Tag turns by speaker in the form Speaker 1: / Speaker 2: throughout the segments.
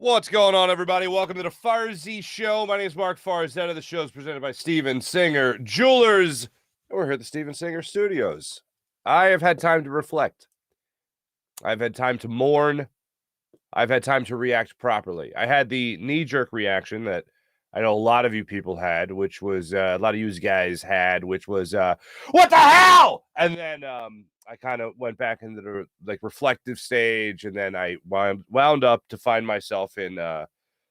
Speaker 1: What's going on, everybody? Welcome to the Farzy Show. My name is Mark Farzetta. The show is presented by Steven Singer Jewelers. We're here at the Steven Singer Studios. I have had time to reflect. I've had time to mourn. I've had time to react properly. I had the knee-jerk reaction that I know a lot of you people had, which was a lot of you guys had, which was, what the hell? And then I kind of went back into the reflective stage, and then I wound up to find myself in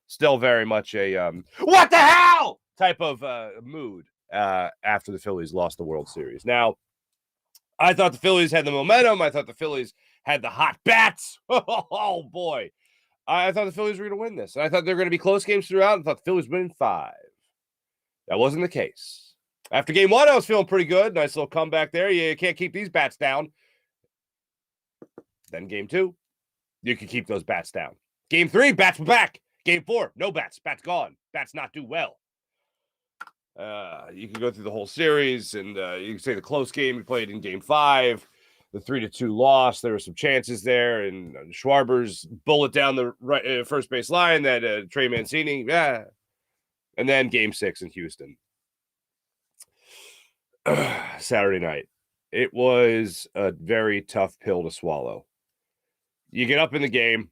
Speaker 1: still very much a what the hell type of mood after the Phillies lost the World Series. Now, I thought the Phillies had the momentum. I thought the Phillies had the hot bats. Oh, boy. I thought the Phillies were going to win this. And I thought they were going to be close games throughout. I thought the Phillies winning 5. That wasn't the case. After game 1, I was feeling pretty good. Nice little comeback there. You can't keep these bats down. Then game 2, you can keep those bats down. Game 3, bats were back. Game 4, no bats. Bats gone. Bats not do well. You can go through the whole series, and you can say the close game we played in game 5. The 3-2 loss. There were some chances there, and Schwarber's bullet down the right first base line that Trey Mancini. Yeah, and then Game 6 in Houston, Saturday night. It was a very tough pill to swallow. You get up in the game,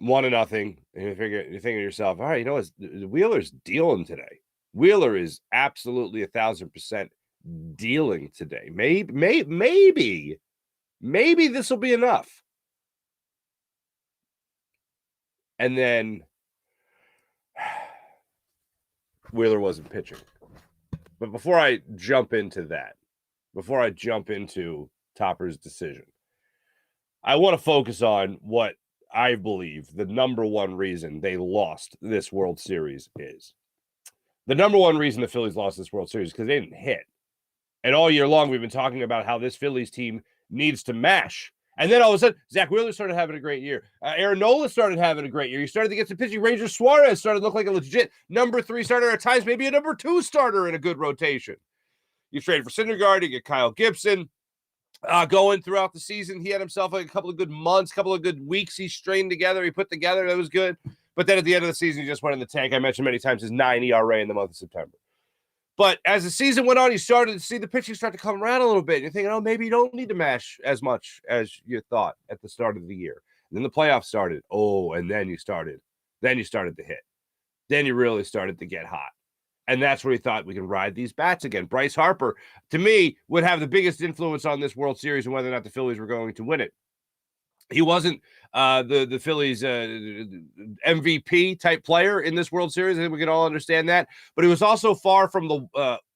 Speaker 1: 1-0, and you're thinking to yourself, all right, you know what? Wheeler's dealing today. Wheeler is absolutely 1,000% dealing today. Maybe this will be enough. And then Wheeler wasn't pitching. But before I jump into that, before I jump into Topper's decision, I want to focus on what I believe the number one reason they lost this World Series is. The number one reason the Phillies lost this World Series is because they didn't hit. And all year long, we've been talking about how this Phillies team needs to mash. And then all of a sudden, Zach Wheeler started having a great year. Aaron Nola started having a great year. You started to get some pitching. Ranger Suarez started to look like a legit number 3 starter at times, maybe a number 2 starter in a good rotation. You trade for Syndergaard, you get Kyle Gibson. Going throughout the season, he had himself like a couple of good months, couple of good weeks he strained together. He put together. That was good. But then at the end of the season, he just went in the tank. I mentioned many times his 9 ERA in the month of September. But as the season went on, you started to see the pitching start to come around a little bit. You're thinking, oh, maybe you don't need to mash as much as you thought at the start of the year. And then the playoffs started. Oh, and then you started to hit. Then you really started to get hot. And that's where he thought we can ride these bats again. Bryce Harper, to me, would have the biggest influence on this World Series and whether or not the Phillies were going to win it. He wasn't the Phillies MVP type player in this World Series. I think we can all understand that. But he was also far from the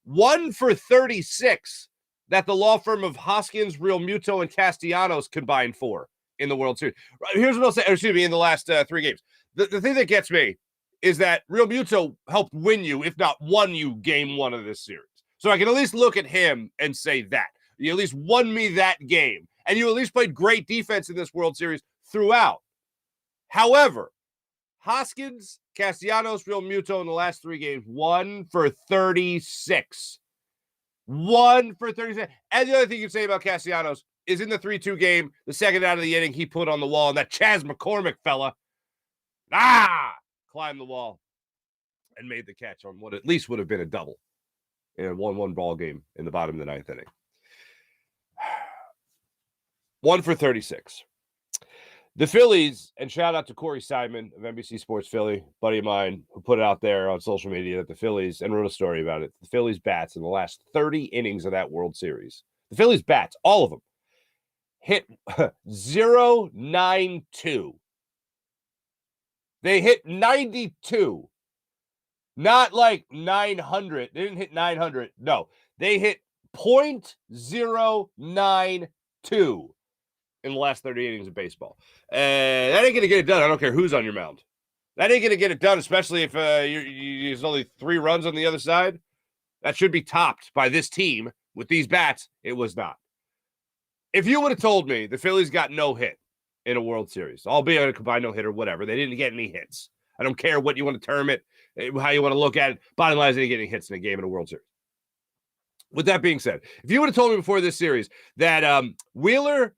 Speaker 1: 1 for 36 that the law firm of Hoskins, Real Muto, and Castellanos combined for in the World Series. Here's what I'll say, in the last 3 games. The thing that gets me is that Real Muto helped win you, if not won you, game 1 of this series. So I can at least look at him and say that. You at least won me that game. And you at least played great defense in this World Series throughout. However, Hoskins, Castellanos, Real Muto in the last 3 games, 1 for 36. 1 for 36. And the other thing you can say about Castellanos is in the 3-2 game, the second out of the inning, he put on the wall, and that Chas McCormick fella, climbed the wall and made the catch on what at least would have been a double in a 1-1 ball game in the bottom of the 9th inning. 1 for 36. The Phillies, and shout out to Corey Simon of NBC Sports Philly, buddy of mine, who put it out there on social media that the Phillies, and wrote a story about it, the Phillies bats in the last 30 innings of that World Series. The Phillies bats, all of them, hit 0.92. They hit 92. Not like 900. They didn't hit 900. No, they hit .092 in the last 30 innings of baseball. That ain't going to get it done. I don't care who's on your mound. That ain't going to get it done, especially if there's only 3 runs on the other side. That should be topped by this team with these bats. It was not. If you would have told me the Phillies got no hit in a World Series, albeit a combined no hit or whatever, they didn't get any hits. I don't care what you want to term it, how you want to look at it. Bottom line is they didn't get any hits in a game in a World Series. With that being said, if you would have told me before this series that Wheeler,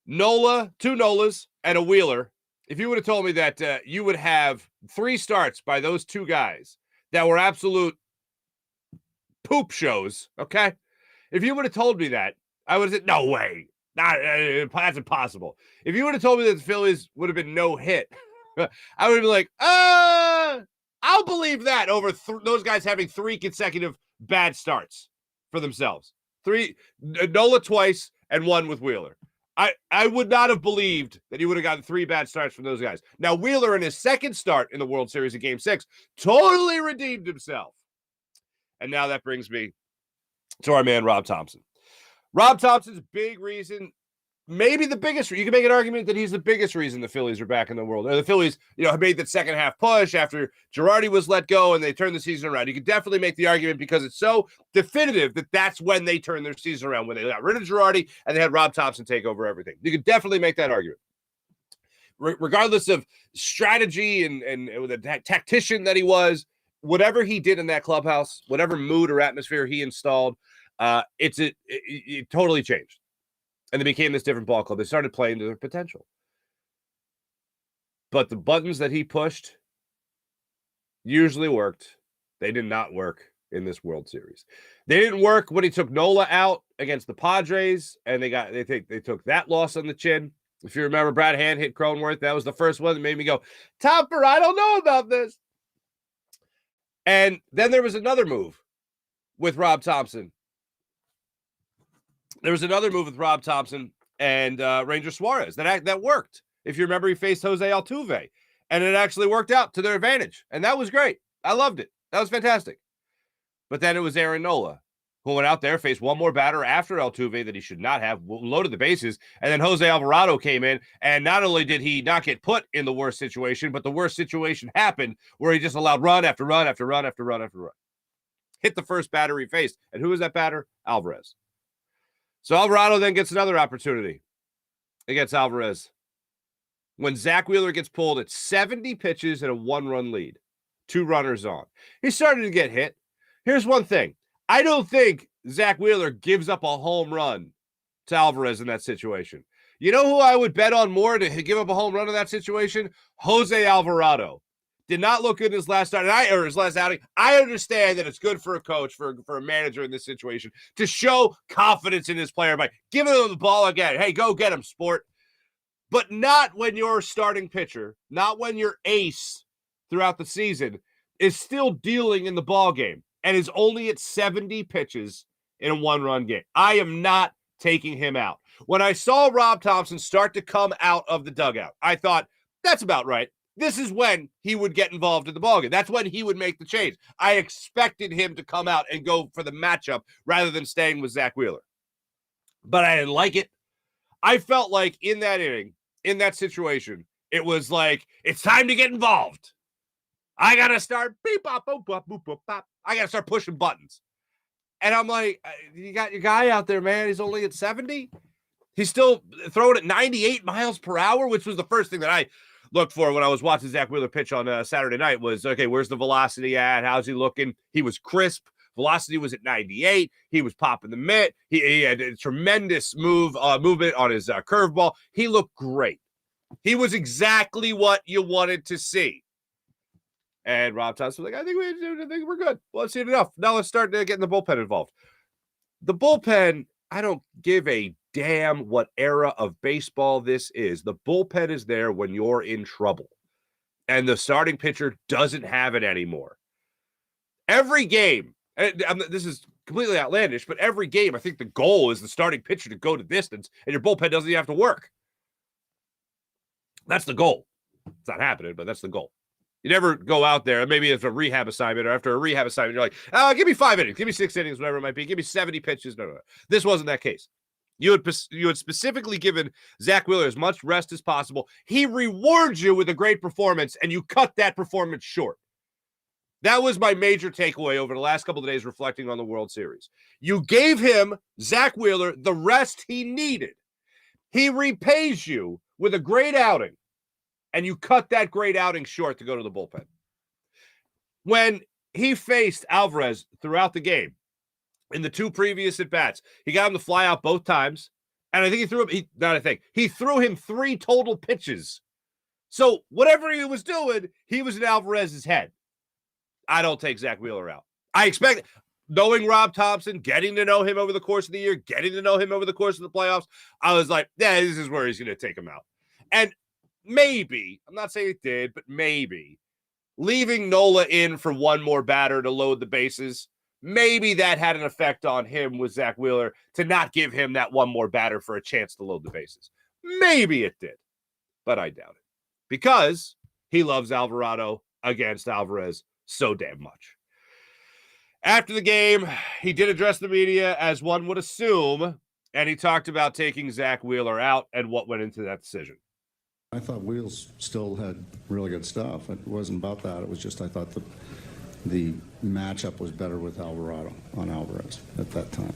Speaker 1: Nola, 2 Nolas, and a Wheeler if you would have told me that you would have 3 starts by those 2 guys that were absolute poop shows, okay? If you would have told me that, I would have said, no way. That's impossible. If you would have told me that the Phillies would have been no hit, I would have been like, I'll believe that over those guys having 3 consecutive bad starts for themselves. 3, Nola twice and 1 with Wheeler. I would not have believed that he would have gotten 3 bad starts from those guys. Now, Wheeler in his second start in the World Series in Game 6 totally redeemed himself. And now that brings me to our man, Rob Thompson. Rob Thompson's big reason, maybe the biggest, you can make an argument that he's the biggest reason the Phillies are back in the world. Or the Phillies, made that second half push after Girardi was let go and they turned the season around. You could definitely make the argument because it's so definitive that that's when they turned their season around, when they got rid of Girardi and they had Rob Thompson take over everything. You could definitely make that argument. Regardless of strategy and the tactician that he was, whatever he did in that clubhouse, whatever mood or atmosphere he installed, it totally changed. And they became this different ball club. They started playing to their potential. But the buttons that he pushed usually worked. They did not work in this World Series. They didn't work when he took Nola out against the Padres, and they took that loss on the chin. If you remember, Brad Hand hit Cronenworth. That was the first one that made me go, Topper, I don't know about this. And then there was another move with Rob Thompson. There was another move with Rob Thompson and Ranger Suarez that worked. If you remember, he faced Jose Altuve, and it actually worked out to their advantage. And that was great. I loved it. That was fantastic. But then it was Aaron Nola, who went out there, faced one more batter after Altuve that he should not have, loaded the bases. And then Jose Alvarado came in, and not only did he not get put in the worst situation, but the worst situation happened where he just allowed run after run after run after run after run. Hit the first batter he faced. And who was that batter? Alvarez. So Alvarado then gets another opportunity against Alvarez when Zach Wheeler gets pulled at 70 pitches and a 1-run lead, 2 runners on. He started to get hit. Here's one thing. I don't think Zach Wheeler gives up a home run to Alvarez in that situation. You know who I would bet on more to give up a home run in that situation? Jose Alvarado. Did not look good in his last start, or his last outing. I understand that it's good for a coach, for a manager in this situation, to show confidence in his player by giving him the ball again. Hey, go get him, sport. But not when your starting pitcher, not when your ace throughout the season is still dealing in the ball game and is only at 70 pitches in a 1-run game. I am not taking him out. When I saw Rob Thompson start to come out of the dugout, I thought, that's about right. This is when he would get involved in the ballgame. That's when he would make the change. I expected him to come out and go for the matchup rather than staying with Zach Wheeler. But I didn't like it. I felt like in that inning, in that situation, it was like, it's time to get involved. I got to start beep, bop, boop, bop, boop, boop, bop. I got to start pushing buttons. And I'm like, you got your guy out there, man. He's only at 70. He's still throwing at 98 miles per hour, which was the first thing that I looked for when I was watching Zach Wheeler pitch on Saturday night was, okay, where's the velocity at? How's he looking? He was crisp. Velocity was at 98. He was popping the mitt. He had a tremendous movement on his curveball. He looked great. He was exactly what you wanted to see. And Rob Thompson was like, I think we're good. Well, let's see it enough. Now let's start getting the bullpen involved. The bullpen, I don't give a damn what era of baseball this is. The bullpen is there when you're in trouble. And the starting pitcher doesn't have it anymore. Every game, and this is completely outlandish, but every game, I think the goal is the starting pitcher to go to distance, and your bullpen doesn't even have to work. That's the goal. It's not happening, but that's the goal. You never go out there, maybe it's a rehab assignment, or after a rehab assignment, you're like, give me 5 innings, give me 6 innings, whatever it might be, give me 70 pitches. No. This wasn't that case. You had specifically given Zach Wheeler as much rest as possible. He rewards you with a great performance, and you cut that performance short. That was my major takeaway over the last couple of days reflecting on the World Series. You gave him, Zach Wheeler, the rest he needed. He repays you with a great outing, and you cut that great outing short to go to the bullpen. When he faced Alvarez throughout the game, in the 2 previous at-bats, he got him to fly out both times, and I think he threw him 3 total pitches So whatever he was doing, he was in Alvarez's head. I don't take Zach Wheeler out. I expect, knowing Rob Thompson, getting to know him over the course of the year, getting to know him over the course of the playoffs, I was like, yeah, this is where he's going to take him out. And maybe, I'm not saying it did, but maybe, leaving Nola in for one more batter to load the bases, maybe that had an effect on him with Zach Wheeler to not give him that one more batter for a chance to load the bases. Maybe it did, but I doubt it because he loves Alvarado against Alvarez so damn much. After the game, he did address the media as one would assume, and he talked about taking Zach Wheeler out and what went into that decision.
Speaker 2: I thought Wheels still had really good stuff. It wasn't about that. It was just I thought the matchup was better with Alvarado on Alvarez at that time.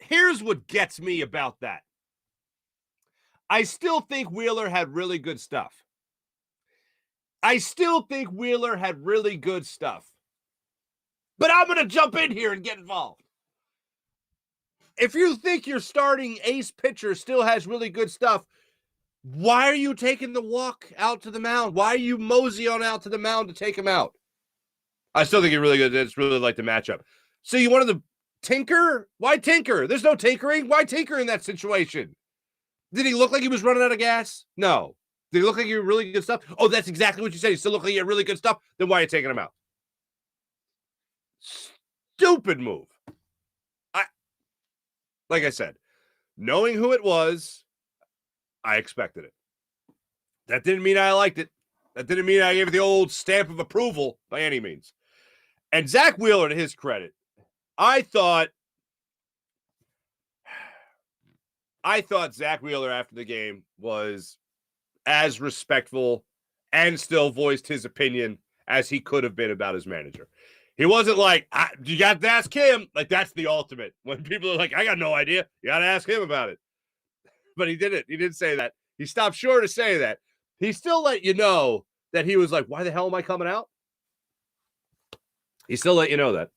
Speaker 1: Here's what gets me about that. I still think Wheeler had really good stuff. But I'm going to jump in here and get involved. If you think your starting ace pitcher still has really good stuff, why are you taking the walk out to the mound? Why are you mosey on out to the mound to take him out? I still think you're really good. It's really like the matchup. So you wanted to tinker? Why tinker? There's no tinkering. Why tinker in that situation? Did he look like he was running out of gas? No. Did he look like he had really good stuff? Oh, that's exactly what you said. He still looked like he had really good stuff. Then why are you taking him out? Stupid move. Like I said, knowing who it was, I expected it. That didn't mean I liked it. That didn't mean I gave it the old stamp of approval by any means. And Zach Wheeler, to his credit, I thought Zach Wheeler after the game was as respectful and still voiced his opinion as he could have been about his manager. He wasn't like, you got to ask him. Like, that's the ultimate. When people are like, I got no idea. You got to ask him about it. But he didn't. He didn't say that. He stopped short of saying that. He still let you know that he was like, why the hell am I coming out? He still let you know that.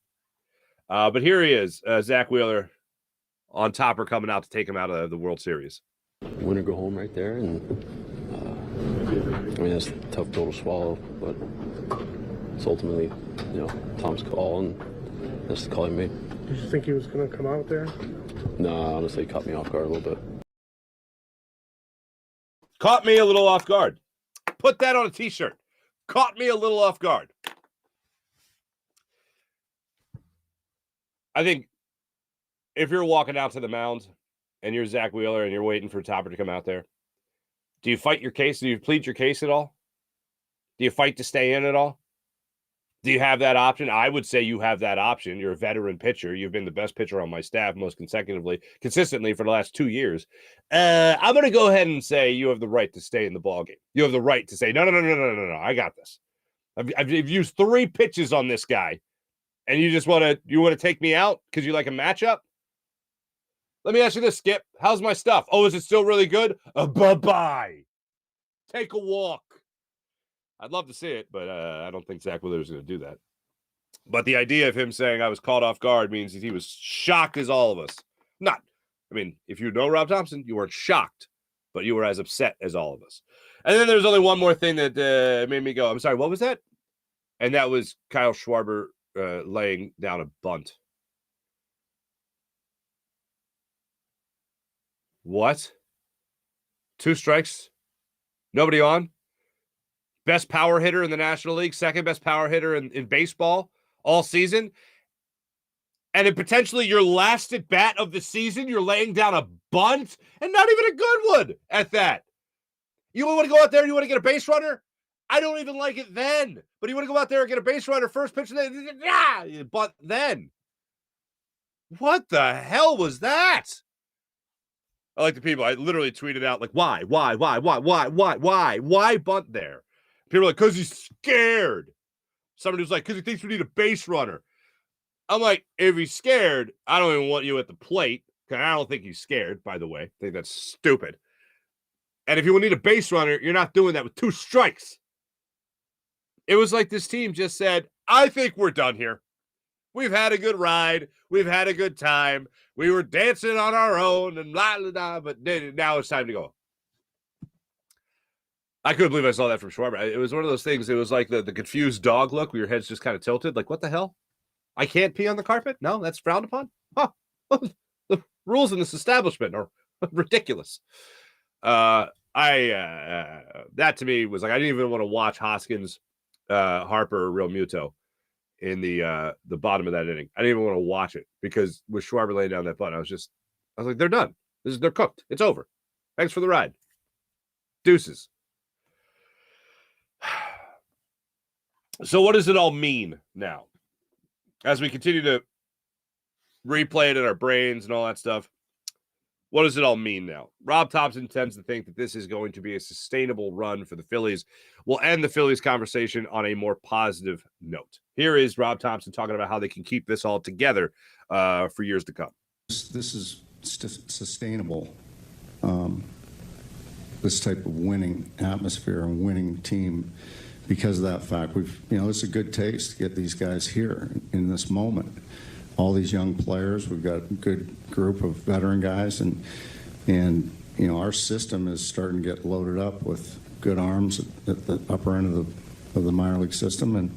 Speaker 1: But here he is, Zach Wheeler, on Topper coming out to take him out of the World Series.
Speaker 3: Win or go home right there. And, I mean, that's a tough pill to swallow, but it's ultimately, Tom's call, and that's the call he made.
Speaker 4: Did you think he was going to come out there?
Speaker 3: No, honestly, it caught me off guard a little bit.
Speaker 1: Caught me a little off guard. Put that on a t-shirt. Caught me a little off guard. I think if you're walking out to the mound and you're Zach Wheeler and you're waiting for Topper to come out there, do you fight your case? Do you plead your case at all? Do you fight to stay in at all? Do you have that option? I would say you have that option. You're a veteran pitcher. You've been the best pitcher on my staff most consistently for the last 2 years. I'm going to go ahead and say you have the right to stay in the ballgame. You have the right to say, no, I got this. I've used 3 pitches on this guy, and you just want to take me out because you like a matchup? Let me ask you this, Skip. How's my stuff? Oh, is it still really good? Bye-bye. Take a walk. I'd love to see it, but I don't think Zach Wheeler is going to do that. But the idea of him saying I was caught off guard means that he was shocked as all of us. If you know Rob Thompson, you weren't shocked, but you were as upset as all of us. And then there's only one more thing that made me go, I'm sorry, what was that? And that was Kyle Schwarber laying down a bunt. What? 2 strikes? Nobody on? Best power hitter in the National League, second best power hitter in baseball all season. And in potentially your last at bat of the season, you're laying down a bunt, and not even a good one at that. You want to go out there and you want to get a base runner? I don't even like it then. But you want to go out there and get a base runner first pitch, and then, you bunt then. What the hell was that? I like the people. I literally tweeted out, like, why bunt there? People are like, because he's scared. Somebody was like, because he thinks we need a base runner. I'm like, if he's scared, I don't even want you at the plate. Because I don't think he's scared, by the way. I think that's stupid. And if you need a base runner, you're not doing that with 2 strikes. It was like this team just said, I think we're done here. We've had a good ride. We've had a good time. We were dancing on our own and blah, blah, blah, but now it's time to go. I couldn't believe I saw that from Schwarber. It was one of those things. It was like the confused dog look where your head's just kind of tilted. Like, what the hell? I can't pee on the carpet? No, that's frowned upon? Huh. The rules in this establishment are ridiculous. That to me was like, I didn't even want to watch Hoskins, Harper, or Real Muto in the bottom of that inning. I didn't even want to watch it because with Schwarber laying down that bunt, I was like, they're done. They're cooked. It's over. Thanks for the ride. Deuces. So what does it all mean now? As we continue to replay it in our brains and all that stuff, what does it all mean now? Rob Thompson tends to think that this is going to be a sustainable run for the Phillies. We'll end the Phillies conversation on a more positive note. Here is Rob Thompson talking about how they can keep this all together for years to come.
Speaker 2: This is sustainable. This type of winning atmosphere and winning team, because of that fact, it's a good taste to get these guys here in this moment. All these young players, we've got a good group of veteran guys, and our system is starting to get loaded up with good arms at the upper end of the minor league system, and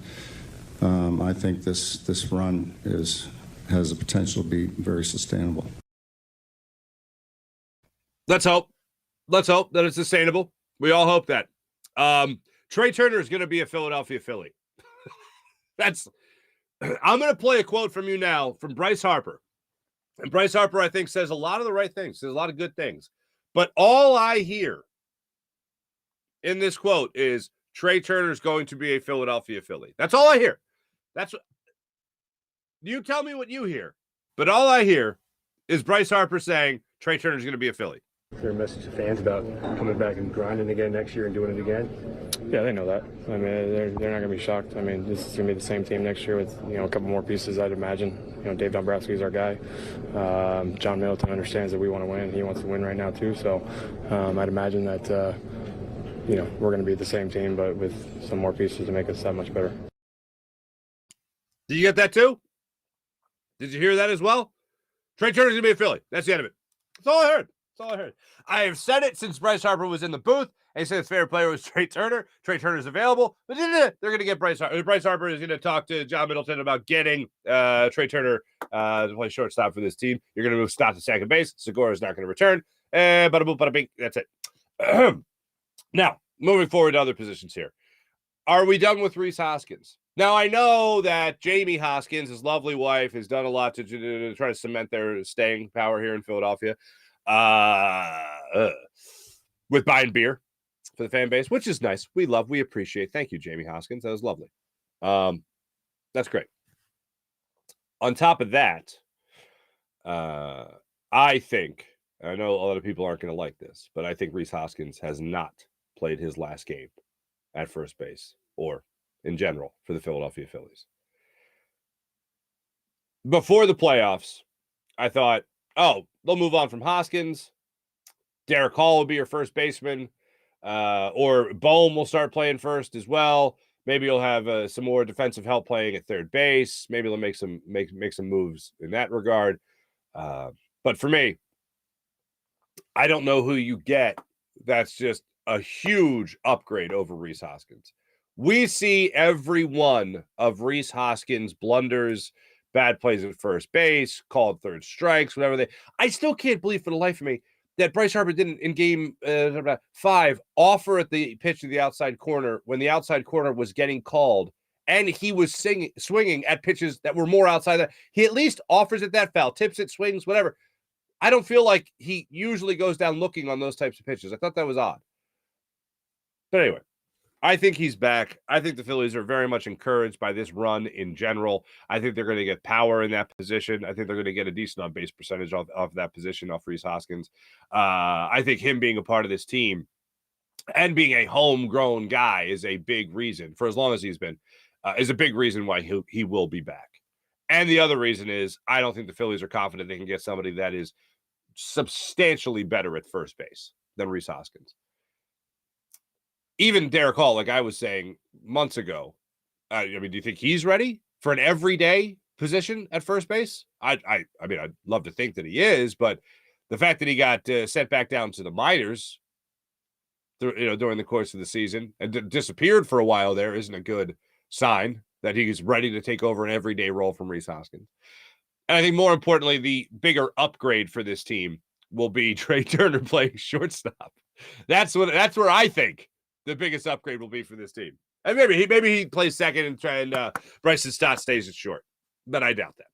Speaker 2: I think this run has the potential to be very sustainable.
Speaker 1: Let's hope that it's sustainable. We all hope that. Trey Turner is going to be a Philadelphia Philly. I'm going to play a quote from you now from Bryce Harper. And Bryce Harper, I think, says a lot of the right things, says a lot of good things. But all I hear in this quote is Trey Turner is going to be a Philadelphia Philly. That's all I hear. You tell me what you hear. But all I hear is Bryce Harper saying Trey Turner is going to be a Philly.
Speaker 5: Is there a message to fans about coming back and grinding again next year and doing it again?
Speaker 4: Yeah, they know that. I mean, they're not going to be shocked. I mean, this is going to be the same team next year with, a couple more pieces, I'd imagine. Dave Dombrowski is our guy. John Middleton understands that we want to win. He wants to win right now, too. So I'd imagine that, we're going to be the same team, but with some more pieces to make us that much better.
Speaker 1: Did you get that, too? Did you hear that as well? Trey Turner's going to be a Philly. That's the end of it. That's all I heard. That's all I heard. I have said it since Bryce Harper was in the booth. And he said his favorite player was Trey Turner. Trey Turner's available. But they're going to get Bryce Harper. Bryce Harper is going to talk to John Middleton about getting Trey Turner to play shortstop for this team. You're going to move Stott to second base. Segura is not going to return. Bada boop, bada bing. That's it. Now, moving forward to other positions here. Are we done with Rhys Hoskins? Now, I know that Jamie Hoskins, his lovely wife, has done a lot to try to cement their staying power here in Philadelphia. With buying beer for the fan base, which is nice. We appreciate. Thank you, Jamie Hoskins. That was lovely. That's great. On top of that, I think, I know a lot of people aren't going to like this, but I think Rhys Hoskins has not played his last game at first base or in general for the Philadelphia Phillies. Before the playoffs, I thought, they'll move on from Hoskins. Derek Hall will be your first baseman, or Bohm will start playing first as well. Maybe you'll have some more defensive help playing at third base. Maybe they'll make some moves in that regard. But for me, I don't know who you get. That's just a huge upgrade over Rhys Hoskins. We see every one of Rhys Hoskins' blunders, bad plays at first base, called third strikes, whatever I still can't believe for the life of me that Bryce Harper didn't, in game 5, offer at the pitch to the outside corner when the outside corner was getting called, and he was swinging at pitches that were more outside that. He at least offers it that foul, tips it, swings, whatever. I don't feel like he usually goes down looking on those types of pitches. I thought that was odd. But anyway, I think he's back. I think the Phillies are very much encouraged by this run in general. I think they're going to get power in that position. I think they're going to get a decent on-base percentage off that position, off Rhys Hoskins. I think him being a part of this team and being a homegrown guy is a big reason, for as long as he's been, is a big reason why he will be back. And the other reason is I don't think the Phillies are confident they can get somebody that is substantially better at first base than Rhys Hoskins. Even Derek Hall, like I was saying months ago, do you think he's ready for an everyday position at first base. I mean, I'd love to think that he is, but the fact that he got sent back down to the minors, during the course of the season and disappeared for a while there isn't a good sign that he's ready to take over an everyday role from Rhys Hoskins. And I think more importantly, the bigger upgrade for this team will be Trey Turner playing shortstop. That's where I think the biggest upgrade will be for this team. And maybe he plays second and Bryson Stott stays at short, but I doubt that.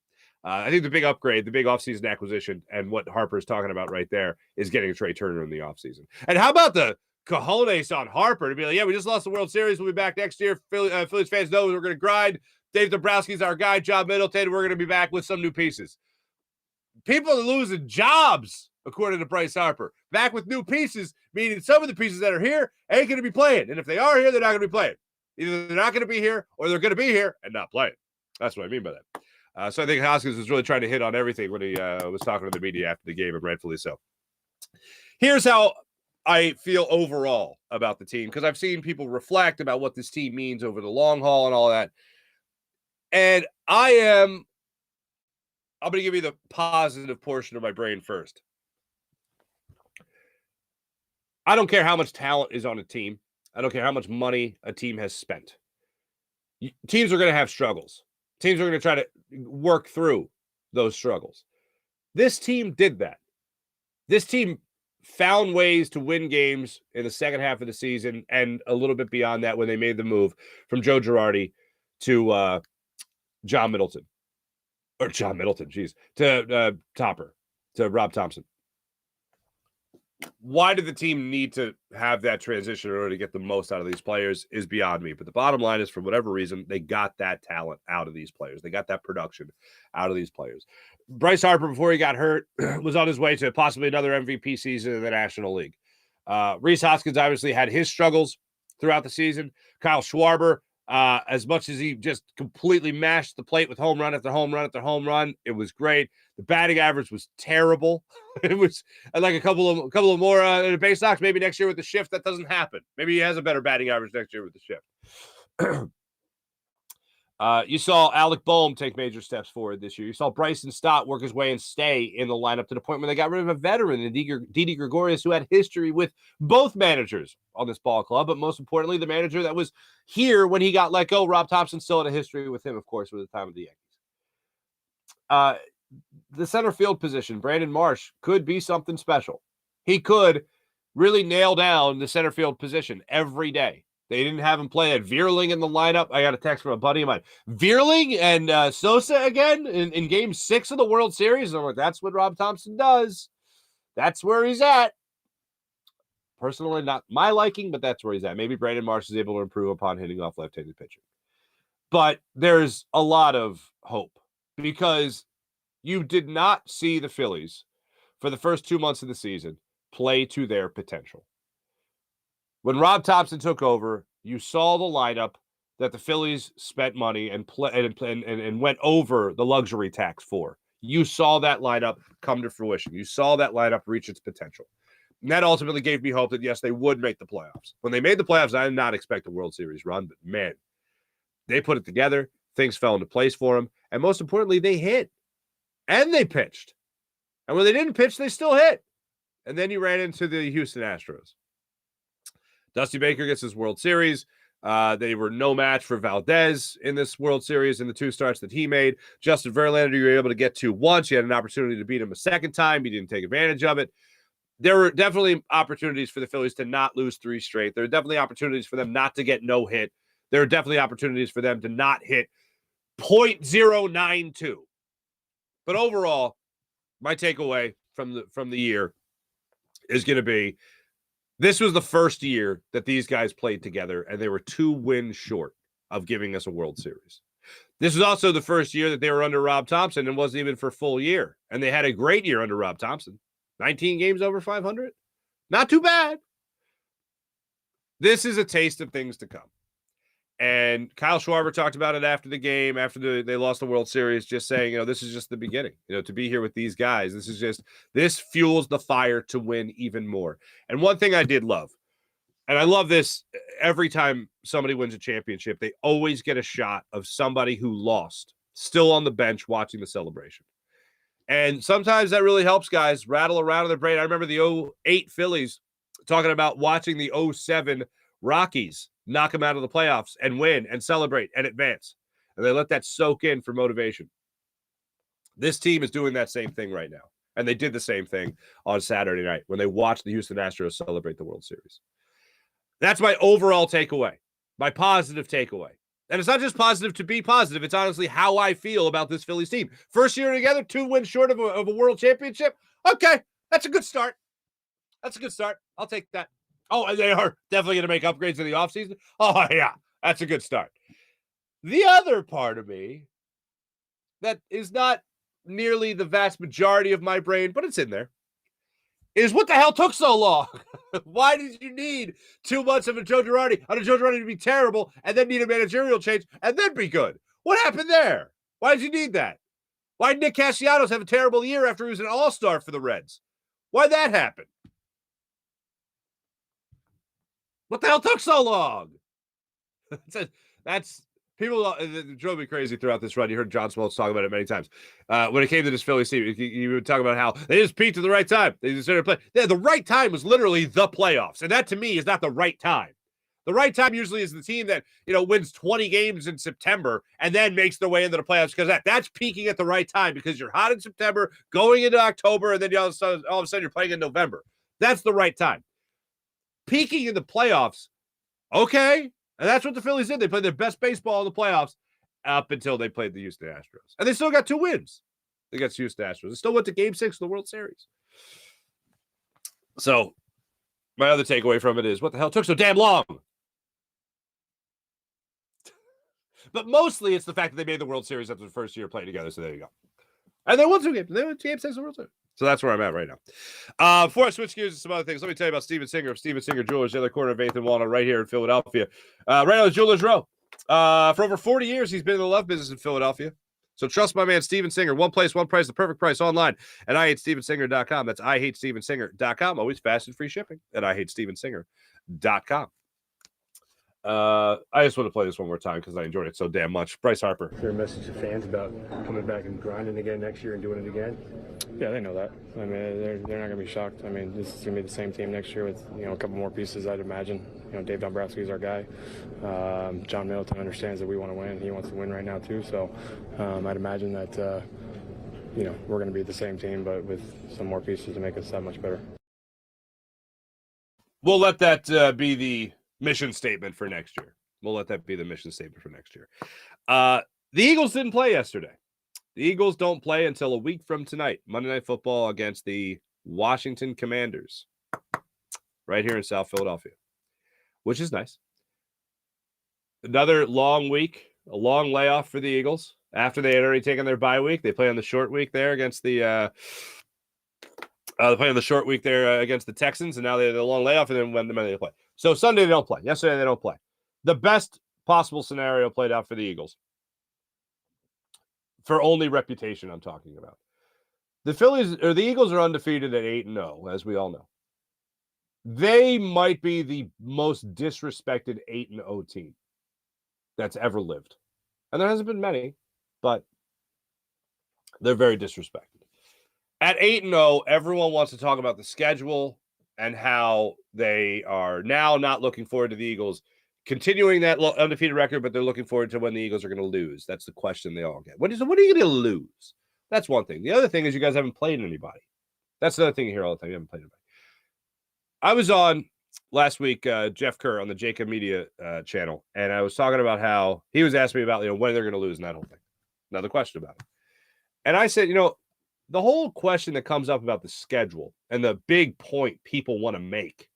Speaker 1: I think the big upgrade, the big offseason acquisition, and what Harper's talking about right there is getting Trey Turner in the offseason. And how about the cojones on Harper to be like, yeah, we just lost the World Series. We'll be back next year. Phillies fans know we're going to grind. Dave Dombrowski's our guy. John Middleton. We're going to be back with some new pieces. People are losing jobs, according to Bryce Harper. Back with new pieces, meaning some of the pieces that are here ain't going to be playing. And if they are here, they're not going to be playing. Either they're not going to be here or they're going to be here and not playing. That's what I mean by that. So I think Hoskins was really trying to hit on everything when he was talking to the media after the game, and rightfully so. Here's how I feel overall about the team, because I've seen people reflect about what this team means over the long haul and all that. And I'm going to give you the positive portion of my brain first. I don't care how much talent is on a team. I don't care how much money a team has spent. Teams are going to have struggles. Teams are going to try to work through those struggles. This team did that. This team found ways to win games in the second half of the season and a little bit beyond that when they made the move from Joe Girardi to John Middleton. Or John Middleton, to Topper, to Rob Thompson. Why did the team need to have that transition in order to get the most out of these players is beyond me. But the bottom line is, for whatever reason, they got that talent out of these players. They got that production out of these players. Bryce Harper, before he got hurt, was on his way to possibly another MVP season in the National League. Rhys Hoskins obviously had his struggles throughout the season. Kyle Schwarber, as much as he just completely mashed the plate with home run after home run after home run, it was great. The batting average was terrible. It was like a couple of more in the base knocks. Maybe next year with the shift, that doesn't happen. Maybe he has a better batting average next year with the shift. You saw Alec Boehm take major steps forward this year. You saw Bryson Stott work his way and stay in the lineup to the point where they got rid of a veteran, Didi Gregorius, who had history with both managers on this ball club, but most importantly, the manager that was here when he got let go. Rob Thompson still had a history with him, of course, with the time of the Yankees. The center field position, Brandon Marsh, could be something special. He could really nail down the center field position every day. They didn't have him play at Vierling in the lineup. I got a text from a buddy of mine. Vierling and Sosa again in Game 6 of the World Series. I'm like, that's what Rob Thompson does. That's where he's at. Personally, not my liking, but that's where he's at. Maybe Brandon Marsh is able to improve upon hitting off left-handed pitching. But there's a lot of hope because you did not see the Phillies for the first 2 months of the season play to their potential. When Rob Thompson took over, you saw the lineup that the Phillies spent money and went over the luxury tax for. You saw that lineup come to fruition. You saw that lineup reach its potential. And that ultimately gave me hope that, yes, they would make the playoffs. When they made the playoffs, I did not expect a World Series run, but man, they put it together. Things fell into place for them. And most importantly, they hit. And they pitched. And when they didn't pitch, they still hit. And then you ran into the Houston Astros. Dusty Baker gets his World Series. They were no match for Valdez in this World Series in the 2 starts that he made. Justin Verlander, you were able to get to once. You had an opportunity to beat him a second time. You didn't take advantage of it. There were definitely opportunities for the Phillies to not lose 3 straight. There are definitely opportunities for them not to get no hit. There are definitely opportunities for them to not hit .092. But overall, my takeaway from the year is going to be, this was the first year that these guys played together, and they were 2 wins short of giving us a World Series. This was also the first year that they were under Rob Thompson and wasn't even for a full year. And they had a great year under Rob Thompson. 19 games over 500. Not too bad. This is a taste of things to come. And Kyle Schwarber talked about it after the game, after they lost the World Series, just saying, this is just the beginning, to be here with these guys. This fuels the fire to win even more. And one thing I did love, and I love this every time somebody wins a championship, they always get a shot of somebody who lost still on the bench watching the celebration. And sometimes that really helps guys rattle around in their brain. I remember the 08 Phillies talking about watching the 07 Rockies knock them out of the playoffs and win and celebrate and advance. And they let that soak in for motivation. This team is doing that same thing right now. And they did the same thing on Saturday night when they watched the Houston Astros celebrate the World Series. That's my overall takeaway, my positive takeaway. And it's not just positive to be positive. It's honestly how I feel about this Phillies team. First year together, 2 wins short of a world championship. Okay, that's a good start. That's a good start. I'll take that. Oh, and they are definitely going to make upgrades in the offseason. Oh, yeah, that's a good start. The other part of me that is not nearly the vast majority of my brain, but it's in there, is what the hell took so long? Why did you need 2 months of a Joe Girardi to be terrible and then need a managerial change and then be good? What happened there? Why did you need that? Why did Nick Castellanos have a terrible year after he was an all-star for the Reds? Why'd that happen? What the hell took so long? That's people drove me crazy throughout this run. You heard John Smoltz talk about it many times. When it came to this Phillies team, you would talk about how they just peaked at the right time. They just started playing. Yeah, the right time was literally the playoffs, and that to me is not the right time. The right time usually is the team that wins 20 games in September and then makes their way into the playoffs, because that's peaking at the right time, because you're hot in September, going into October, and then all of a sudden you're playing in November. That's the right time. Peaking in the playoffs, okay. And that's what the Phillies did. They played their best baseball in the playoffs up until they played the Houston Astros. And they still got 2 wins against the Houston Astros. They still went to Game 6 of the World Series. So my other takeaway from it is, what the hell took so damn long? But mostly it's the fact that they made the World Series after the first year playing together. So there you go. And they won 2 games. They went to Game 6 of the World Series. So that's where I'm at right now. Before I switch gears to some other things, let me tell you about Steven Singer of Steven Singer Jewelers, the other corner of 8th and Walnut, right here in Philadelphia. Right now, the Jewelers Row. For over 40 years, he's been in the love business in Philadelphia. So trust my man, Steven Singer. One place, one price, the perfect price online at IHateStevenSinger.com. That's IHateStevenSinger.com. Always fast and free shipping at IHateStevenSinger.com. I just want to play this one more time because I enjoyed it so damn much. Bryce Harper.
Speaker 5: Is there a message to fans about coming back and grinding again next year and doing it again?
Speaker 4: Yeah, they know that. I mean, they're not going to be shocked. I mean, this is going to be the same team next year with, a couple more pieces, I'd imagine. Dave Dombrowski's our guy. John Middleton understands that we want to win. He wants to win right now, too. So I'd imagine that, we're going to be the same team, but with some more pieces to make us that much better.
Speaker 1: We'll let that be the mission statement for next year. We'll let that be the mission statement for next year. The Eagles didn't play yesterday. The Eagles don't play until a week from tonight, Monday Night Football against the Washington Commanders, right here in South Philadelphia, which is nice. Another long week, a long layoff for the Eagles. After they had already taken their bye week, they play on the short week there against the against the Texans, and now they had a long layoff, and then when they play. So Sunday they don't play. Yesterday they don't play. The best possible scenario played out for the Eagles. For only reputation I'm talking about. The Eagles are undefeated at 8-0, as we all know. They might be the most disrespected 8-0 team that's ever lived. And there hasn't been many, but they're very disrespected. At 8-0, everyone wants to talk about the schedule and how they are now not looking forward to the Eagles continuing that undefeated record, but they're looking forward to when the Eagles are going to lose. That's the question they all get. What are you going to lose? That's one thing. The other thing is you guys haven't played anybody. That's another thing you hear all the time. You haven't played anybody. I was on last week, Jeff Kerr on the Jacob Media channel, and I was talking about how he was asking me about when they're going to lose and that whole thing. Another question about it. And I said, the whole question that comes up about the schedule and the big point people want to make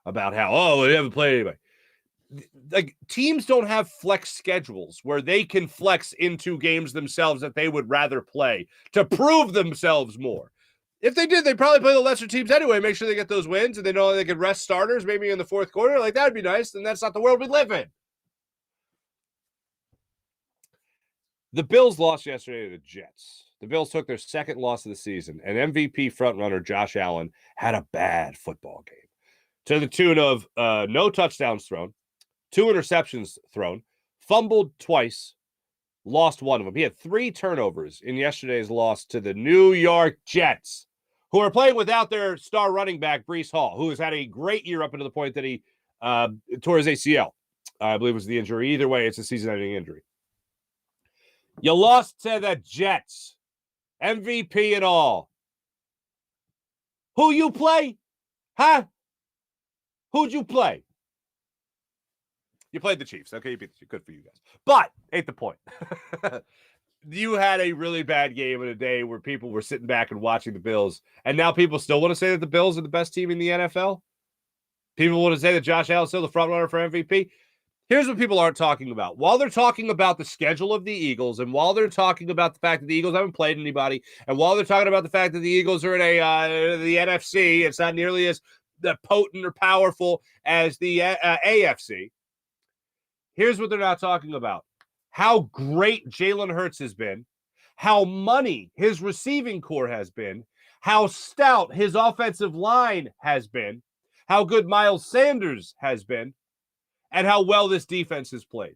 Speaker 1: about how, they haven't played anybody. Like, teams don't have flex schedules where they can flex into games themselves that they would rather play to prove themselves more. If they did, they'd probably play the lesser teams anyway, make sure they get those wins, and they know they could rest starters maybe in the fourth quarter. Like, that would be nice, and that's not the world we live in. The Bills lost yesterday to the Jets. The Bills took their second loss of the season, and MVP frontrunner Josh Allen had a bad football game to the tune of no touchdowns thrown, 2 interceptions thrown, fumbled twice, lost one of them. He had 3 turnovers in yesterday's loss to the New York Jets, who are playing without their star running back, Breece Hall, who has had a great year up until the point that he tore his ACL. I believe it was the injury. Either way, it's a season-ending injury. You lost to the Jets, MVP and all. Who you play? Huh? Who'd you play? You played the Chiefs. Okay, you beat the Chiefs. Good for you guys. But ain't the point. You had a really bad game in a day where people were sitting back and watching the Bills, and now people still want to say that the Bills are the best team in the NFL? People want to say that Josh Allen's still the front runner for MVP? Here's what people aren't talking about. While they're talking about the schedule of the Eagles, and while they're talking about the fact that the Eagles haven't played anybody, and while they're talking about the fact that the Eagles are in the NFC, it's not nearly as potent or powerful as the AFC. Here's what they're not talking about. How great Jalen Hurts has been, how money his receiving core has been, how stout his offensive line has been, how good Miles Sanders has been, and how well this defense has played.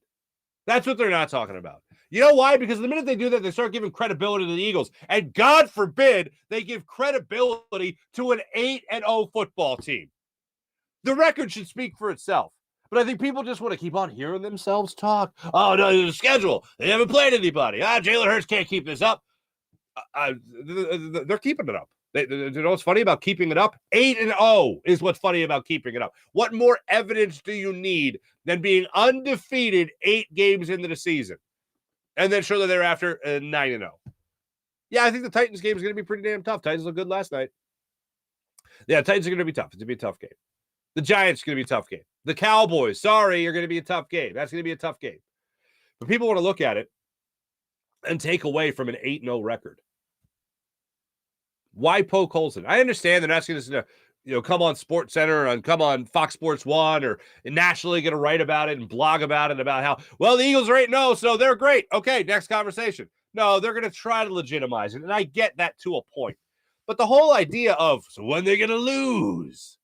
Speaker 1: That's what they're not talking about. You know why? Because the minute they do that, they start giving credibility to the Eagles. And God forbid they give credibility to an 8-0 football team. The record should speak for itself. But I think people just want to keep on hearing themselves talk. Oh, no, there's a schedule. They haven't played anybody. Jalen Hurts can't keep this up. They're keeping it up. You know what's funny about keeping it up? 8-0 is what's funny about keeping it up. What more evidence do you need than being undefeated 8 games into the season? And then shortly thereafter, 9-0. Yeah, I think the Titans game is going to be pretty damn tough. Titans looked good last night. Yeah, Titans are going to be tough. It's going to be a tough game. The Giants are going to be a tough game. The Cowboys, sorry, are going to be a tough game. That's going to be a tough game. But people want to look at it and take away from an 8-0 record. Why poke holes in it? I understand they're not going to, come on Sports Center and come on Fox Sports 1 or nationally going to write about it and blog about it about how, well, the Eagles are 8-0, so they're great. Okay, next conversation. No, they're going to try to legitimize it, and I get that to a point. But the whole idea of, so when they're going to lose?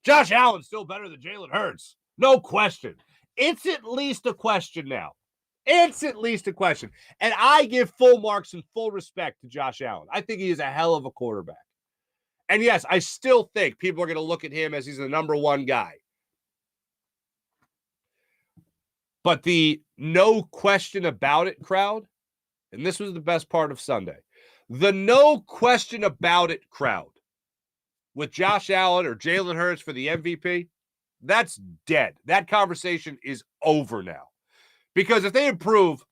Speaker 1: Josh Allen's still better than Jalen Hurts. No question. It's at least a question now. It's at least a question. And I give full marks and full respect to Josh Allen. I think he is a hell of a quarterback. And yes, I still think people are going to look at him as he's the number 1 guy. But the no question about it crowd, and this was the best part of Sunday, the no question about it crowd with Josh Allen or Jalen Hurts for the MVP, that's dead. That conversation is over now. Because if they improve,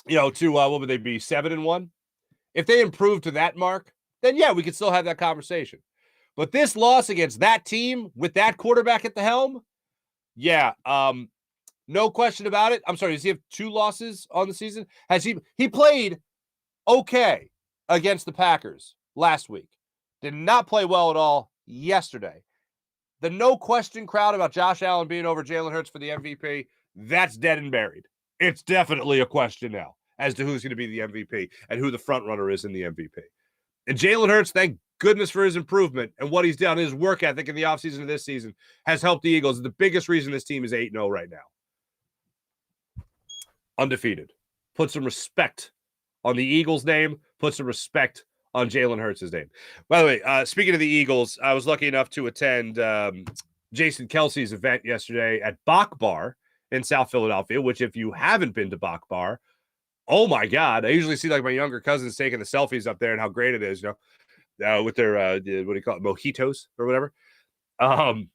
Speaker 1: to what would they be, 7-1? If they improve to that mark, then yeah, we could still have that conversation. But this loss against that team with that quarterback at the helm, yeah, no question about it. I'm sorry, does he have 2 losses on the season? He played okay against the Packers last week. Did not play well at all yesterday. The no question crowd about Josh Allen being over Jalen Hurts for the MVP, that's dead and buried. It's definitely a question now as to who's going to be the MVP and who the front runner is in the MVP. And Jalen Hurts, thank goodness for his improvement and what he's done, his work ethic in the offseason of this season has helped the Eagles. The biggest reason this team is 8-0 right now. Undefeated. Put some respect on the Eagles' name. Put some respect on Jalen Hurts' name. By the way, speaking of the Eagles, I was lucky enough to attend Jason Kelsey's event yesterday at Bach Bar in South Philadelphia, which if you haven't been to Bach Bar, oh my God, I usually see like my younger cousins taking the selfies up there and how great it is, with their, what do you call it, mojitos or whatever. And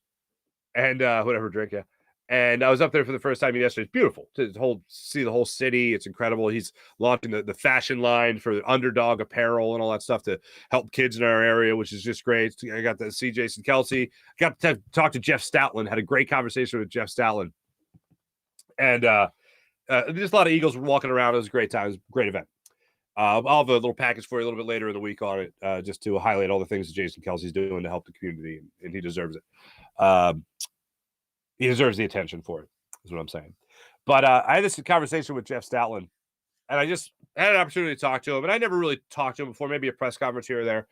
Speaker 1: whatever drink, yeah. And I was up there for the first time yesterday. It's beautiful to see the whole city. It's incredible. He's launching the fashion line for Underdog apparel and all that stuff to help kids in our area, which is just great. I got to see Jason Kelsey. Got to talk to Jeff Stoutland. Had a great conversation with Jeff Stoutland. And just a lot of Eagles walking around. It was a great time. It was a great event. I'll have a little package for you a little bit later in the week on it, just to highlight all the things that Jason Kelsey's doing to help the community, and he deserves it. He deserves the attention for it, is what I'm saying. But I had this conversation with Jeff Stoutland, and I just had an opportunity to talk to him. And I never really talked to him before, maybe a press conference here or there.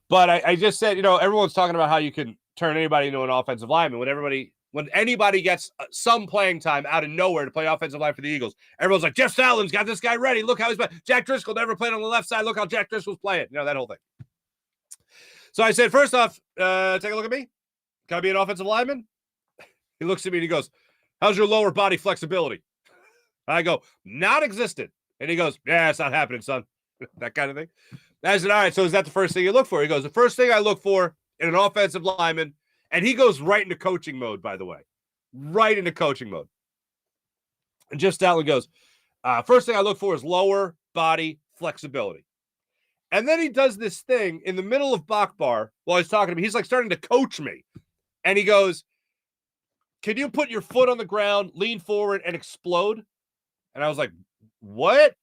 Speaker 1: But I just said, everyone's talking about how you can turn anybody into an offensive lineman when everybody when anybody gets some playing time out of nowhere to play offensive line for the Eagles, everyone's like, Jeff Stoutland's got this guy ready. Look how he's playing. Jack Driscoll never played on the left side. Look how Jack Driscoll's playing. You know, that whole thing. So I said, first off, take a look at me. Can I be an offensive lineman? He looks at me and he goes, how's your lower body flexibility? I go, non-existent. And he goes, yeah, it's not happening, son. That kind of thing. I said, all right, so is that the first thing you look for? He goes, the first thing I look for in an offensive lineman, and he goes right into coaching mode, by the way. Right into coaching mode. And Jeff Stoutland goes, first thing I look for is lower body flexibility. And then he does this thing in the middle of Bachbar while he's talking to me. He's like starting to coach me. And he goes, can you put your foot on the ground, lean forward, and explode? And I was like, what?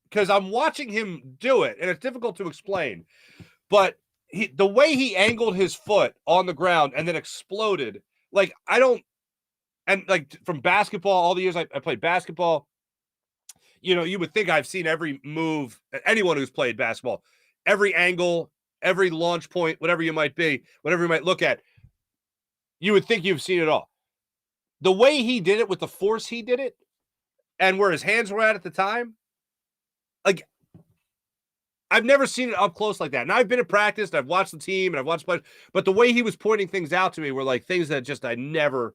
Speaker 1: Because I'm watching him do it, and it's difficult to explain. But the way he angled his foot on the ground and then exploded, like, and like from basketball, all the years I played basketball, you know, you would think I've seen every move, anyone who's played basketball, every angle, every launch point, whatever you might be, whatever you might look at, you would think you've seen it all. The way he did it with the force he did it and where his hands were at the time, like, I've never seen it up close like that. And I've been at practice, and I've watched the team, and I've watched players, but the way he was pointing things out to me were like things that just I never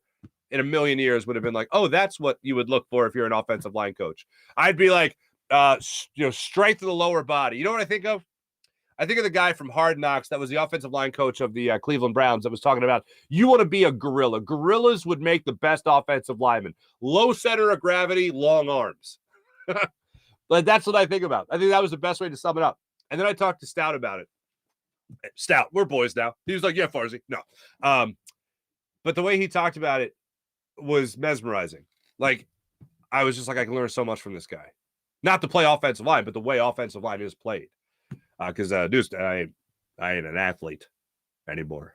Speaker 1: in a million years would have been like, oh, that's what you would look for if you're an offensive line coach. I'd be like, strength of the lower body. You know what I think of? I think of the guy from Hard Knocks that was the offensive line coach of the Cleveland Browns that was talking about, you want to be a gorilla. Gorillas would make the best offensive lineman. Low center of gravity, long arms. But that's what I think about. I think that was the best way to sum it up. And then I talked to Stout about it. Stout, we're boys now. He was like, yeah, Farzy. No. But the way he talked about it was mesmerizing. Like, I was just like, I can learn so much from this guy. Not to play offensive line, but the way offensive line is played. Because, dude, I ain't an athlete anymore.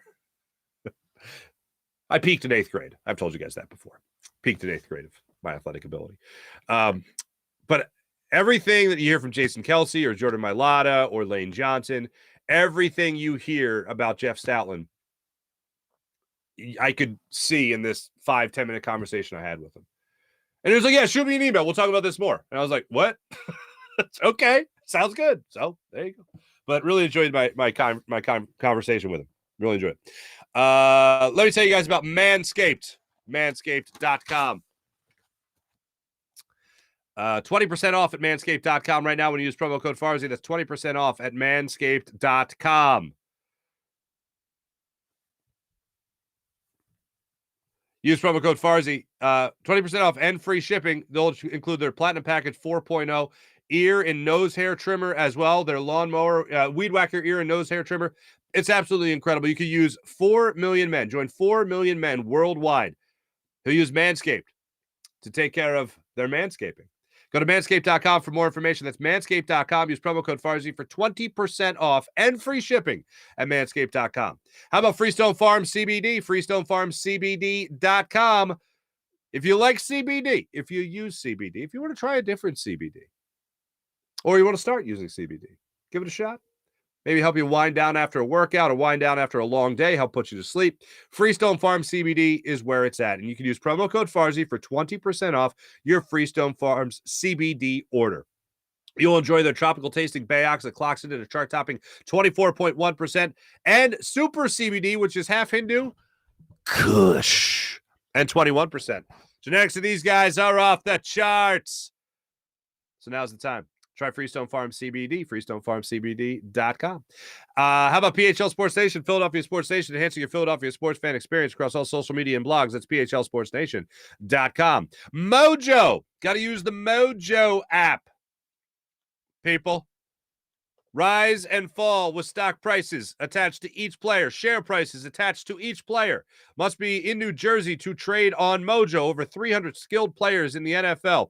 Speaker 1: I peaked in 8th grade. I've told you guys that before. Peaked in 8th grade of my athletic ability. But everything that you hear from Jason Kelsey or Jordan Mailata or Lane Johnson, everything you hear about Jeff Stoutland, I could see in this 5-10 minute conversation I had with him. And he was like, yeah, shoot me an email. We'll talk about this more. And I was like, what? Okay. Sounds good. So there you go. But really enjoyed my conversation with him. Really enjoyed it. Let me tell you guys about Manscaped. Manscaped.com. 20% off at manscaped.com right now when you use promo code Farzy. That's 20% off at manscaped.com. Use promo code Farzy. 20% off and free shipping. They'll include their Platinum Package 4.0 ear and nose hair trimmer as well. Their lawnmower, Weed Whacker ear and nose hair trimmer. It's absolutely incredible. You can use 4 million men. Join 4 million men worldwide who use Manscaped to take care of their manscaping. Go to manscaped.com for more information. That's manscaped.com. Use promo code Farzy for 20% off and free shipping at manscaped.com. How about Freestone Farm CBD? FreestoneFarmCBD.com. If you like CBD, if you use CBD, if you want to try a different CBD, or you want to start using CBD, give it a shot. Maybe help you wind down after a workout or wind down after a long day, help put you to sleep. Freestone Farm CBD is where it's at. And you can use promo code Farzy for 20% off your Freestone Farms CBD order. You'll enjoy their tropical tasting Bayox that clocks into the chart-topping 24.1%, and Super CBD, which is half Hindu, Kush, and 21%. Genetics of these guys are off the charts. So now's the time. Try Freestone Farm CBD, FreestoneFarmCBD.com. How about PHL Sports Nation, Philadelphia Sports Nation, enhancing your Philadelphia sports fan experience across all social media and blogs. That's PHLSportsNation.com. Mojo. Got to use the Mojo app, people. Rise and fall with stock prices attached to each player. Share prices attached to each player. Must be in New Jersey to trade on Mojo. Over 300 skilled players in the NFL.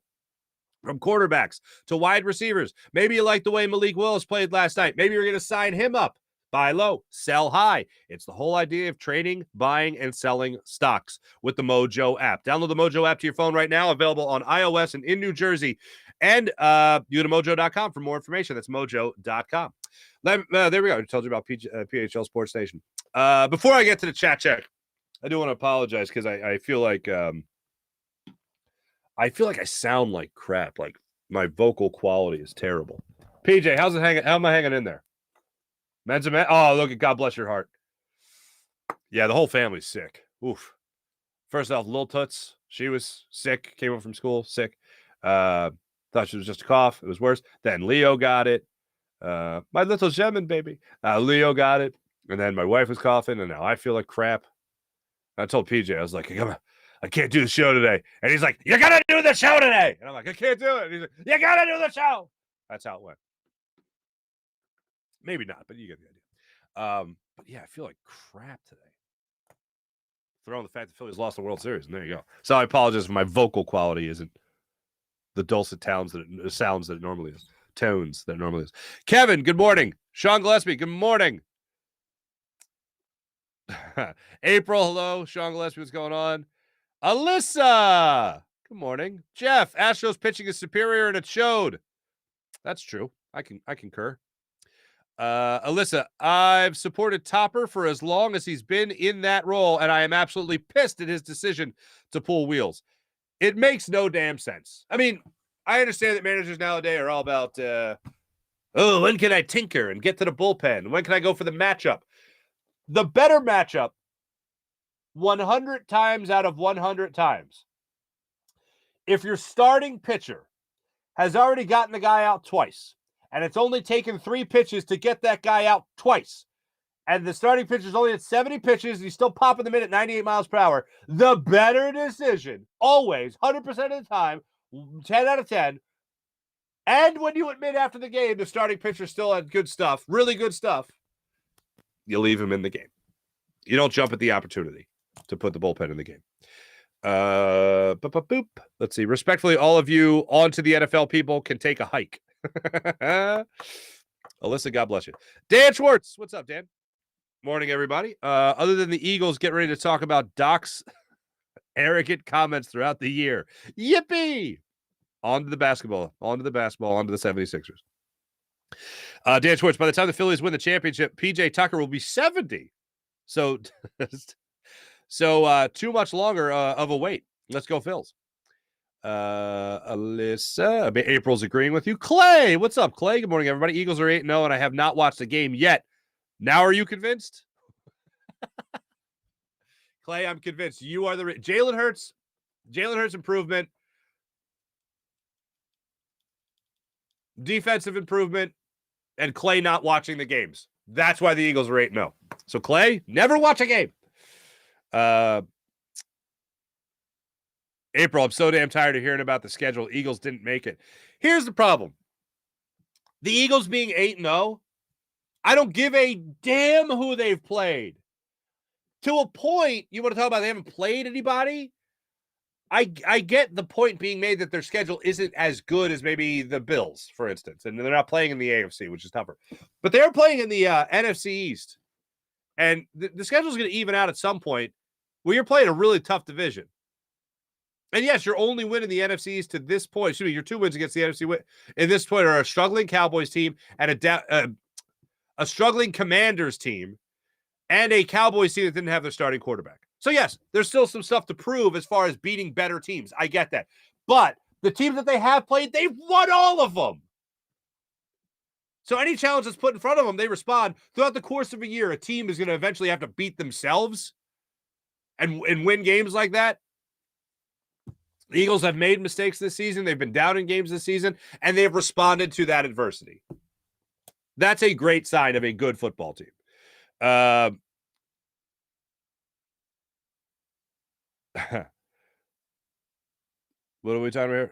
Speaker 1: From quarterbacks to wide receivers. Maybe you like the way Malik Willis played last night. Maybe you're going to sign him up. Buy low, sell high. It's the whole idea of trading, buying, and selling stocks with the Mojo app. Download the Mojo app to your phone right now. Available on iOS and in New Jersey. And you go to mojo.com for more information. That's mojo.com. There we go. I told you about PHL Sports Nation. Before I get to the chat check, I do want to apologize because I feel like I sound like crap. Like my vocal quality is terrible. PJ, how's it hanging? How am I hanging in there? Men's a man. Oh, look at God bless your heart. Yeah, the whole family's sick. Oof. First off, Lil Toots, she was sick, came home from school, sick. Thought she was just a cough. It was worse. Then Leo got it. My little German baby. Leo got it. And then my wife was coughing, and now I feel like crap. I told PJ, I was like, I can't do the show today. And he's like, you got to do the show today. And I'm like, I can't do it. And he's like, you got to do the show. That's how it went. Maybe not, but you get the idea. But yeah, I feel like crap today. Throwing the fact that Phillies lost the World Series, and there you go. So I apologize if my vocal quality isn't the dulcet sounds that it normally is. Tones that it normally is. Kevin, good morning. Sean Gillespie, good morning. April, hello. Sean Gillespie, what's going on? Alyssa, good morning. Jeff, Astros pitching is superior, and it showed. That's true. I concur. Alyssa, I've supported Topper for as long as he's been in that role, and I am absolutely pissed at his decision to pull wheels. It makes no damn sense. I mean, I understand that managers nowadays are all about, when can I tinker and get to the bullpen? When can I go for the matchup? The better matchup, 100 times out of 100 times, if your starting pitcher has already gotten the guy out twice, and it's only taken 3 pitches to get that guy out twice, and the starting pitcher's only at 70 pitches, and he's still popping them in at 98 miles per hour, the better decision, always, 100% of the time, 10 out of 10, and when you admit after the game the starting pitcher still had good stuff, really good stuff, you leave him in the game. You don't jump at the opportunity to put the bullpen in the game. Boop. Let's see. Respectfully, all of you onto the NFL people can take a hike. Alyssa, God bless you. Dan Schwartz, what's up, Dan? Morning, everybody. Other than the Eagles, get ready to talk about Doc's arrogant comments throughout the year. Yippee! On to the basketball, on to the 76ers. Dan Schwartz, by the time the Phillies win the championship, PJ Tucker will be 70. So too much longer of a wait. Let's go, Phils. Alyssa, April's agreeing with you. Clay, what's up, Clay? Good morning, everybody. Eagles are 8-0, and I have not watched the game yet. Now are you convinced? Clay, I'm convinced. You are the Jalen Hurts improvement, defensive improvement, and Clay not watching the games. That's why the Eagles are 8-0. So Clay, never watch a game. April, I'm so damn tired of hearing about the schedule. Eagles didn't make it. Here's the problem. The Eagles being 8-0, I don't give a damn who they've played. To a point, you want to talk about they haven't played anybody? I get the point being made that their schedule isn't as good as maybe the Bills, for instance, and they're not playing in the AFC, which is tougher. But they're playing in the NFC East, and the schedule is going to even out at some point where you're playing a really tough division. And yes, you're only winning the NFC East to this point. Excuse me, your 2 wins against the NFC in this point are a struggling Cowboys team and a struggling Commanders team and a Cowboys team that didn't have their starting quarterback. So yes, there's still some stuff to prove as far as beating better teams. I get that. But the teams that they have played, they've won all of them. So any challenge that's put in front of them, they respond. Throughout the course of a year, a team is going to eventually have to beat themselves and win games like that. The Eagles have made mistakes this season. They've been down in games this season, and they've responded to that adversity. That's a great sign of a good football team. What are we talking about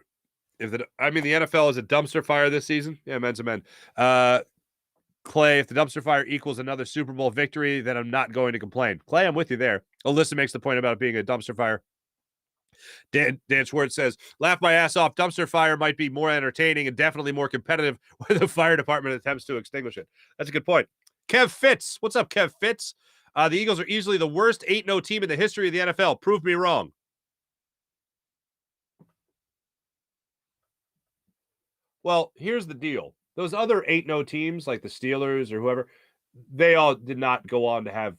Speaker 1: here? The NFL is a dumpster fire this season. Yeah, men's a men. Clay, if the dumpster fire equals another Super Bowl victory, then I'm not going to complain. Clay, I'm with you there. Alyssa makes the point about it being a dumpster fire. Dan Schwartz says, laugh my ass off. Dumpster fire might be more entertaining and definitely more competitive when the fire department attempts to extinguish it. That's a good point. Kev Fitz. What's up, Kev Fitz? The Eagles are easily the worst 8-0 team in the history of the NFL. Prove me wrong. Well, here's the deal. Those other 8-0 teams like the Steelers or whoever, they all did not go on to have,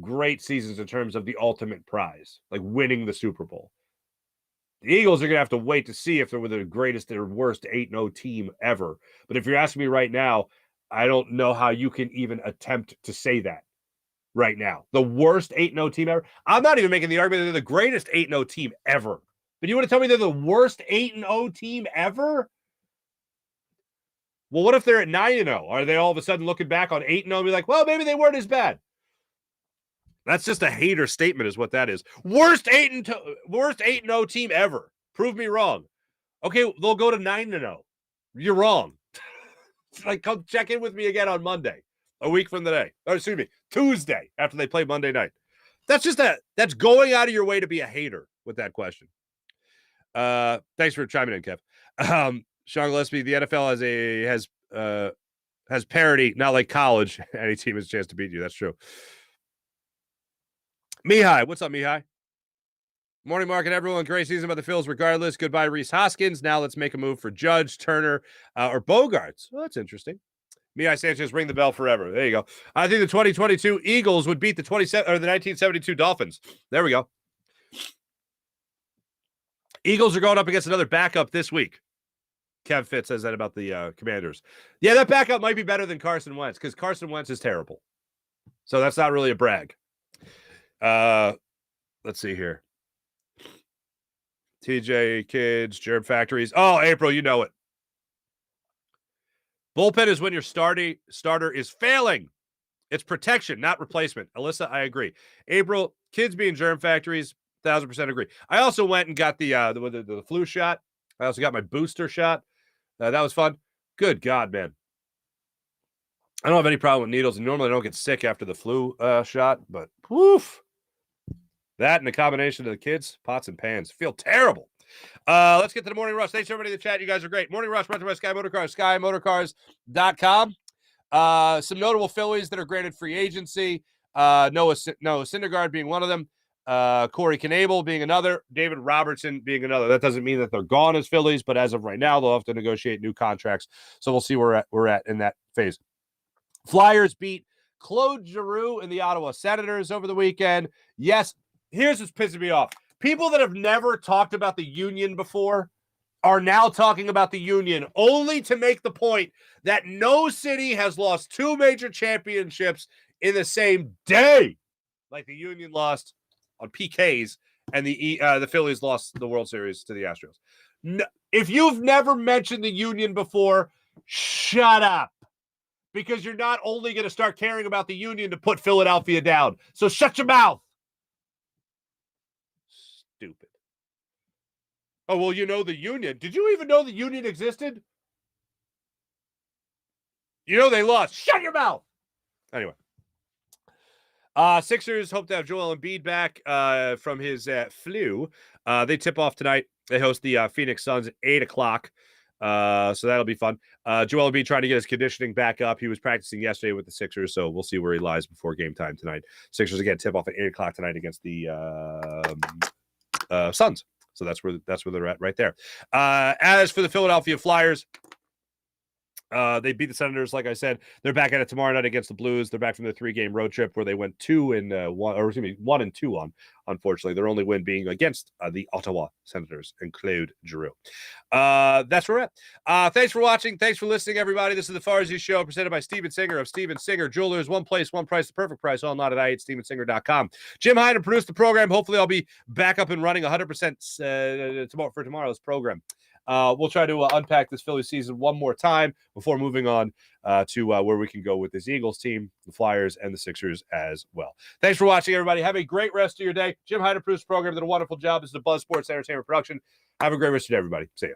Speaker 1: great seasons in terms of the ultimate prize, like winning the Super Bowl. The Eagles are going to have to wait to see if they were the greatest or worst 8-0 team ever. But if you're asking me right now, I don't know how you can even attempt to say that right now. The worst 8-0 team ever? I'm not even making the argument that they're the greatest 8-0 team ever. But you want to tell me they're the worst 8-0 team ever? Well, what if they're at 9-0? Are they all of a sudden looking back on 8-0 and be like, well, maybe they weren't as bad? That's just a hater statement is what that is. Worst 8-0 team ever. Prove me wrong. Okay, they'll go to 9-0. You're wrong. Like, come check in with me again on Monday, a week from today. Or excuse me, Tuesday after they play Monday night. That's just that's going out of your way to be a hater with that question. Thanks for chiming in, Kev. Sean Gillespie, the NFL has parity, not like college. Any team has a chance to beat you. That's true. Mihai, what's up, Mihai? Morning, Market, everyone. Great season by the Phillies, regardless. Goodbye, Reese Hoskins. Now let's make a move for Judge, Turner, or Bogarts. Well, that's interesting. Mihai Sanchez, ring the bell forever. There you go. I think the 2022 Eagles would beat the 1972 Dolphins. There we go. Eagles are going up against another backup this week. Kev Fitz says that about the Commanders. Yeah, that backup might be better than Carson Wentz because Carson Wentz is terrible. So that's not really a brag. Let's see here. TJ Kids, Germ Factories. Oh, April, you know it. Bullpen is when your starter is failing. It's protection, not replacement. Alyssa, I agree. April, kids being Germ Factories, 1,000% agree. I also went and got the flu shot. I also got my booster shot. That was fun. Good God, man. I don't have any problem with needles, and normally I don't get sick after the flu shot, but woof. That and the combination of the kids, pots and pans. Feel terrible. Let's get to the Morning Rush. Thanks, everybody in the chat. You guys are great. Morning Rush, brought to you by Sky Motorcars, SkyMotorcars.com. Some notable Phillies that are granted free agency. Noah Syndergaard being one of them. Corey Knebel being another. David Robertson being another. That doesn't mean that they're gone as Phillies, but as of right now, they'll have to negotiate new contracts. So we'll see where we're at in that phase. Flyers beat Claude Giroux and the Ottawa Senators over the weekend. Yes, here's what's pissing me off. People that have never talked about the Union before are now talking about the Union only to make the point that no city has lost two major championships in the same day. Like the Union lost on PKs and the Phillies lost the World Series to the Astros. No, if you've never mentioned the Union before, shut up. Because you're not only going to start caring about the Union to put Philadelphia down. So shut your mouth. Stupid. Oh, well, you know the Union. Did you even know the Union existed? You know they lost. Shut your mouth. Anyway. Sixers hope to have Joel Embiid back from his flu. They tip off tonight. They host the Phoenix Suns at 8 o'clock. So that'll be fun. Joel Embiid trying to get his conditioning back up. He was practicing yesterday with the Sixers, so we'll see where he lies before game time tonight. Sixers again tip off at 8 o'clock tonight against the Suns. So that's where they're at right there. As for the Philadelphia Flyers, they beat the Senators, like I said. They're back at it tomorrow night against the Blues. They're back from the 3-game road trip where they went 1-2 on. Unfortunately, their only win being against the Ottawa Senators and Claude Giroux. That's where we're at. Thanks for watching. Thanks for listening, everybody. This is the Farzy Show presented by Steven Singer of Steven Singer Jewelers. One place, one price, the perfect price. All not at I8StevenSinger.com. Jim Hyden produced the program. Hopefully, I'll be back up and running 100% for tomorrow's program. We'll try to unpack this Phillies season one more time before moving on to where we can go with this Eagles team, the Flyers, and the Sixers as well. Thanks for watching, everybody. Have a great rest of your day. Jim Hyder produced the program. Did a wonderful job. This is a Buzz Sports Entertainment production. Have a great rest of your day, everybody. See ya.